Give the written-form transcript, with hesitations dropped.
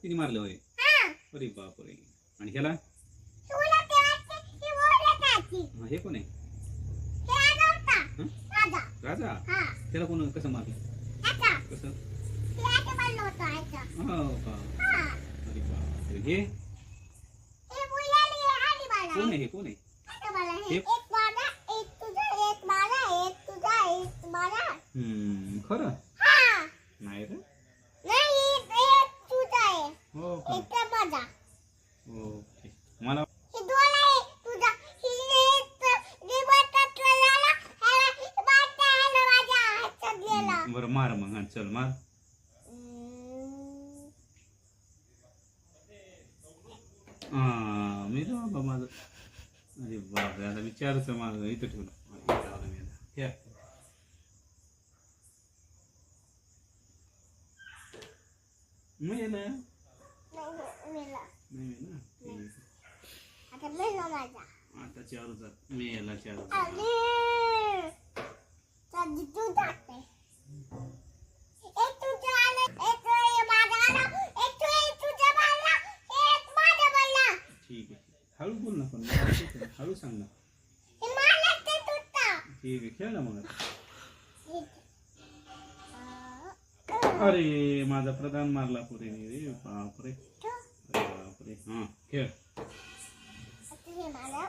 तिने मारलं होय. अरे बापरे. आणि ह्याला हे कोण आहे? राजा. त्याला कोण कसं मारलं? कसं? हो का? अरे बापरे. हे कोण आहे? हे कोण आहे? खरं नाही रे. हो का? ओके. मला बरं मार मग. हा चल मार. मी बाबा माझं. अरे बापरे. आता विचारच माझं इथं ठेवलं. नाही ना. नाही ना. आता चारू जात. मी याला चारू ठीक आहे. हळू बोल ना. पण हळू सांग ना. ठीक आहे. खेळ ना मग. अरे माझा प्रधान मारला पुढे. रे बापरे. अरे बापरे. हा खेळ. मला